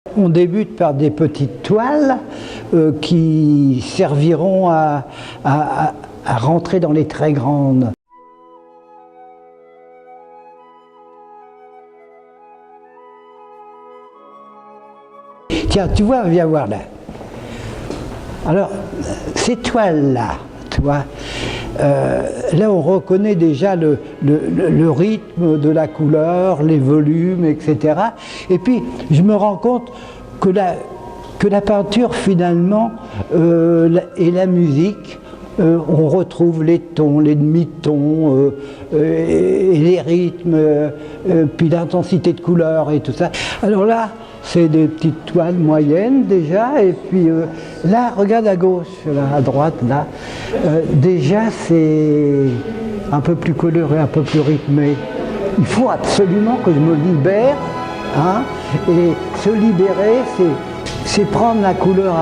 On débute par des petites toiles qui serviront à rentrer dans les très grandes. Tiens, tu vois, viens voir là. Alors, ces toiles-là, tu vois, là on reconnaît déjà le rythme de la couleur, les volumes, etc. Et puis, je me rends compte que la peinture, finalement, et la musique, on retrouve les tons, les demi-tons, et les rythmes, puis l'intensité de couleur et tout ça. Alors là, c'est des petites toiles moyennes déjà, et puis là, regarde à gauche, là, à droite, là, déjà c'est un peu plus coloré, un peu plus rythmé. Il faut absolument que je me libère, hein, et se libérer, c'est prendre la couleur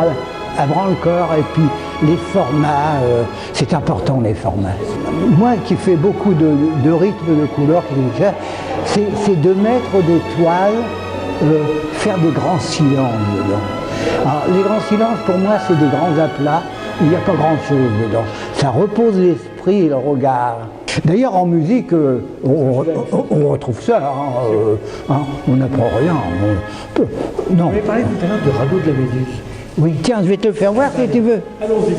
à bras-le-corps, et puis les formats, c'est important les formats. Moi qui fais beaucoup de rythme de couleurs, c'est de mettre des toiles, faire des grands silences dedans. Alors, les grands silences, pour moi, c'est des grands aplats, il n'y a pas grand-chose dedans. Ça repose l'esprit et le regard. D'ailleurs, en musique, on retrouve ça, on n'apprend rien. Non. Vous avez parlé tout à l'heure du radeau de la Méduse. Oui, tiens, je vais te le faire voir si tu veux. Allons-y.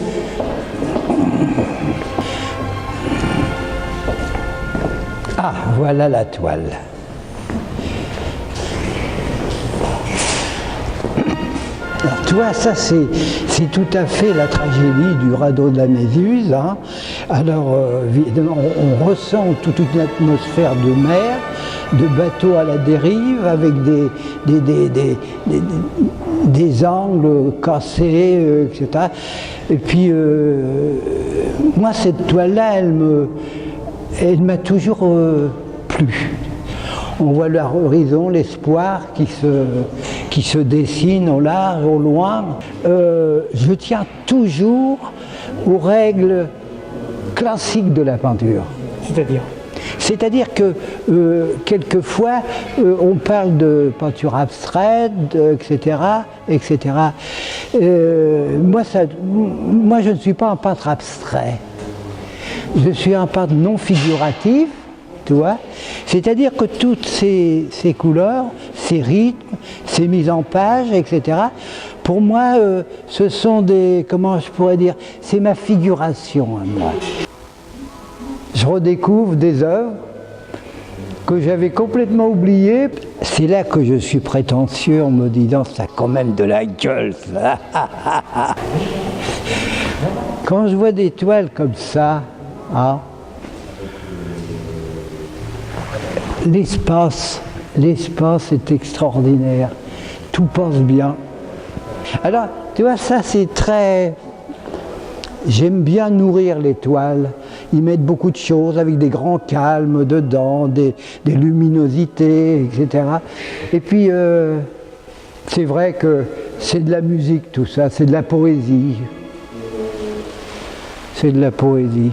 Ah, voilà la toile. Alors, tu vois, ça c'est tout à fait la tragédie du radeau de la Méduse. Hein. Alors, évidemment, on ressent toute une atmosphère de mer, de bateaux à la dérive, avec des angles cassés, etc. Et puis, moi, cette toile-là, elle m'a toujours plu. On voit l'horizon, l'espoir qui se dessine au large, au loin. Je tiens toujours aux règles classiques de la peinture. C'est-à-dire que quelquefois on parle de peinture abstraite, etc., etc. Moi, je ne suis pas un peintre abstrait. Je suis un peintre non figuratif. C'est-à-dire que toutes ces couleurs, ces rythmes, ces mises en page, etc., pour moi, ce sont des, comment je pourrais dire, c'est ma figuration à moi. Je redécouvre des œuvres que j'avais complètement oubliées. C'est là que je suis prétentieux en me disant, ça a quand même de la gueule, ça. Quand je vois des toiles comme ça, hein, l'espace est extraordinaire, tout passe bien. Alors, tu vois, ça c'est très... J'aime bien nourrir les toiles, ils mettent beaucoup de choses avec des grands calmes dedans, des luminosités, etc. Et puis, c'est vrai que c'est de la musique tout ça, c'est de la poésie. C'est de la poésie.